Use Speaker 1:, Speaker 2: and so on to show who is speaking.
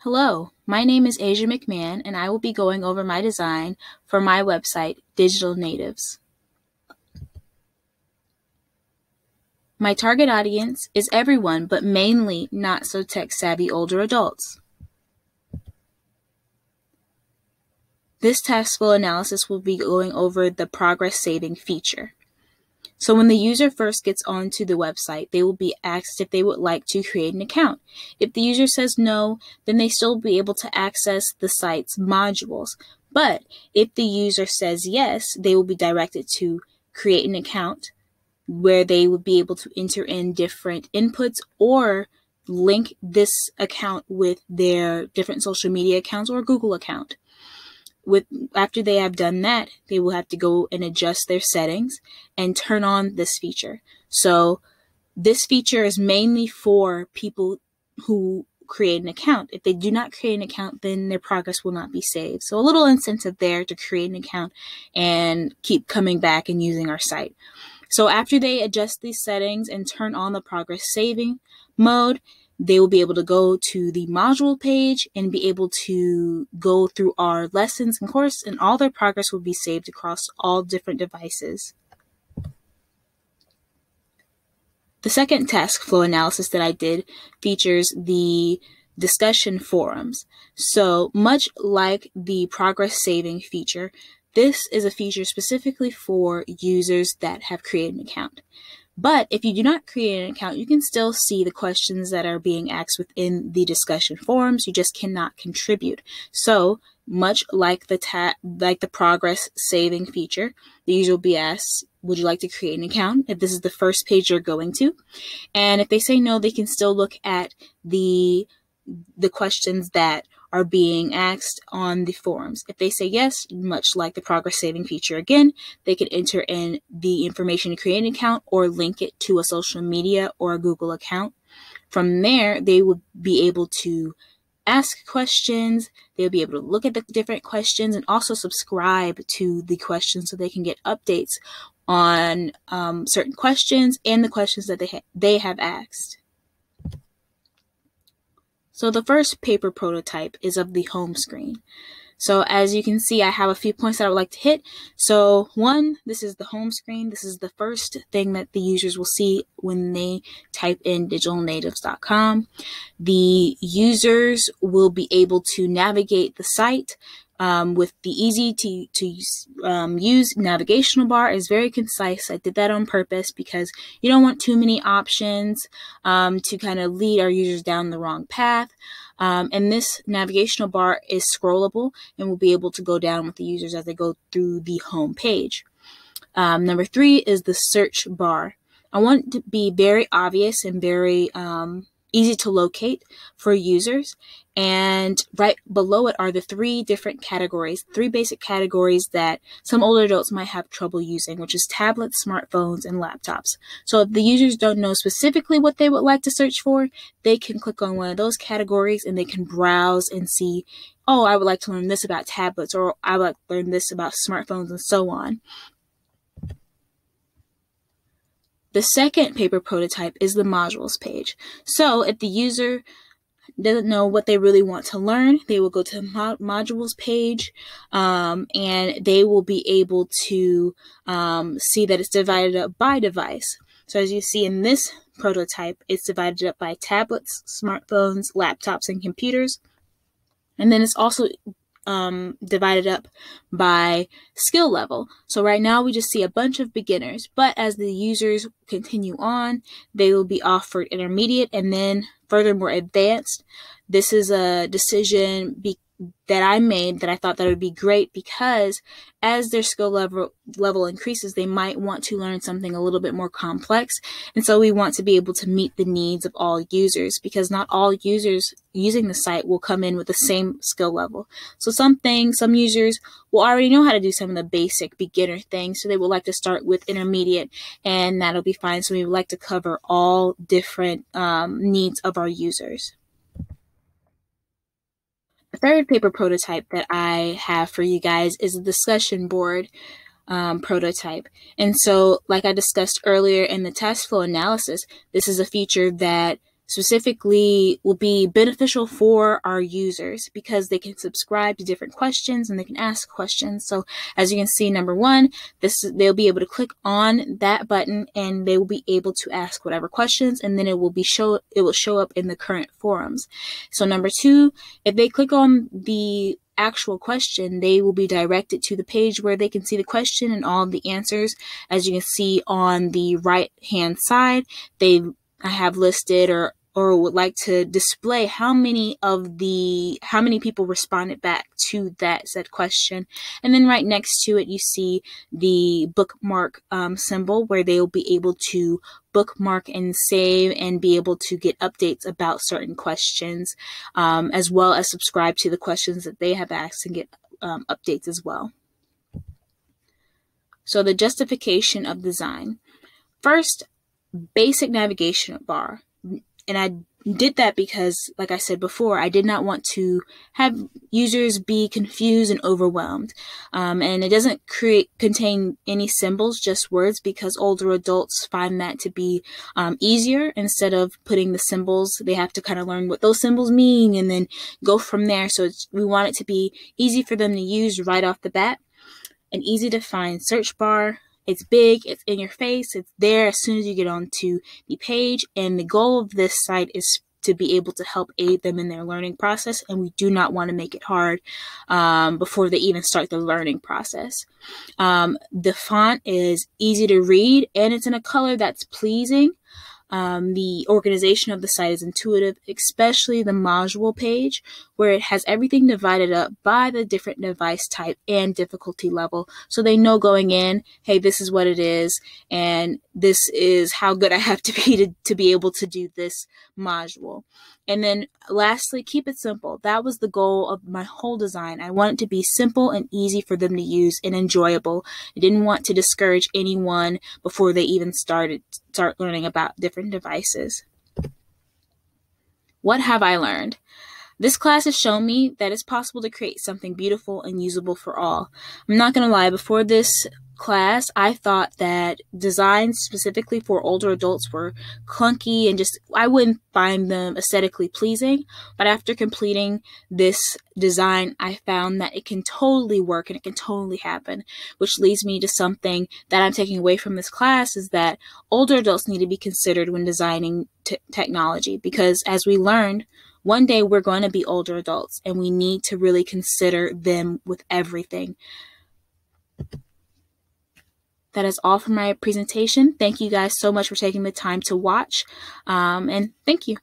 Speaker 1: Hello, my name is Asia McMahon, and I will be going over my design for my website, Digital Natives. My target audience is everyone, but mainly not so tech-savvy older adults. This task flow analysis will be going over the progress saving feature. So when the user first gets onto the website, they will be asked if they would like to create an account. If the user says no, then they still be able to access the site's modules. But if the user says yes, they will be directed to create an account where they would be able to enter in different inputs or link this account with their different social media accounts or Google account. After they have done that, they will have to go and adjust their settings and turn on this feature. So this feature is mainly for people who create an account. If they do not create an account, then their progress will not be saved. So a little incentive there to create an account and keep coming back and using our site. So after they adjust these settings and turn on the progress saving mode, they will be able to go to the module page and be able to go through our lessons and course, and all their progress will be saved across all different devices. The second task flow analysis that I did features the discussion forums. So much like the progress saving feature, this is a feature specifically for users that have created an account. But if you do not create an account, you can still see the questions that are being asked within the discussion forums. You just cannot contribute. So much like the progress saving feature, the user will be asked, would you like to create an account? If this is the first page you're going to. And if they say no, they can still look at the questions that are being asked on the forums. If they say yes, much like the progress saving feature again, they can enter in the information to create an account or link it to a social media or a Google account. From there, they will be able to ask questions, they'll be able to look at the different questions and also subscribe to the questions so they can get updates on certain questions and the questions that they have asked. So the first paper prototype is of the home screen. So as you can see, I have a few points that I would like to hit. So one, this is the home screen. This is the first thing that the users will see when they type in digitalnatives.com. The users will be able to navigate the site with the easy to use navigational bar. Is very concise. I did that on purpose because you don't want too many options to kind of lead our users down the wrong path. And this navigational bar is scrollable and will be able to go down with the users as they go through the home page. Number 3 is the search bar. I want it to be very obvious and very easy to locate for users. And right below it are the 3 different categories, 3 basic categories that some older adults might have trouble using, which is tablets, smartphones, and laptops. So if the users don't know specifically what they would like to search for, they can click on one of those categories and they can browse and see, oh, I would like to learn this about tablets, or I would like to learn this about smartphones, and so on. The second paper prototype is the modules page. So if the user doesn't know what they really want to learn, they will go to the modules page and they will be able to see that it's divided up by device. So as you see in this prototype, it's divided up by tablets, smartphones, laptops, and computers. And then it's also divided up by skill level. So right now we just see a bunch of beginners, but as the users continue on, they will be offered intermediate and then furthermore advanced. This is a decision that I made that I thought that would be great because as their skill level increases, they might want to learn something a little bit more complex. And so we want to be able to meet the needs of all users because not all users using the site will come in with the same skill level. So some users will already know how to do some of the basic beginner things. So they would like to start with intermediate and that'll be fine. So we would like to cover all different needs of our users. The third paper prototype that I have for you guys is a discussion board prototype. And so, like I discussed earlier in the task flow analysis, this is a feature that specifically will be beneficial for our users because they can subscribe to different questions and they can ask questions. So as you can see, number one, they'll be able to click on that button and they will be able to ask whatever questions, and then it will show up in the current forums. So number two, if they click on the actual question, they will be directed to the page where they can see the question and all of the answers. As you can see on the right hand side, I have listed or would like to display how many people responded back to that said question. And then right next to it, you see the bookmark symbol where they will be able to bookmark and save and be able to get updates about certain questions, as well as subscribe to the questions that they have asked and get updates as well. So the justification of design. First, basic navigation bar. And I did that because, like I said before, I did not want to have users be confused and overwhelmed. And it doesn't contain any symbols, just words, because older adults find that to be easier. Instead of putting the symbols, they have to kind of learn what those symbols mean and then go from there. So we want it to be easy for them to use right off the bat. An easy to find search bar. It's big, it's in your face, it's there as soon as you get onto the page, and the goal of this site is to be able to help aid them in their learning process, and we do not want to make it hard before they even start the learning process. The font is easy to read, and it's in a color that's pleasing. The organization of the site is intuitive, especially the module page, where it has everything divided up by the different device type and difficulty level. So they know going in, hey, this is what it is, and this is how good I have to be to be able to do this module. And then lastly, keep it simple. That was the goal of my whole design. I want it to be simple and easy for them to use and enjoyable. I didn't want to discourage anyone before they even start learning about different devices. What have I learned? This class has shown me that it's possible to create something beautiful and usable for all. I'm not going to lie, before this class, I thought that designs specifically for older adults were clunky and I wouldn't find them aesthetically pleasing. But after completing this design, I found that it can totally work and it can totally happen, which leads me to something that I'm taking away from this class, is that older adults need to be considered when designing technology, because as we learned, one day we're going to be older adults and we need to really consider them with everything. That is all for my presentation. Thank you guys so much for taking the time to watch, and thank you.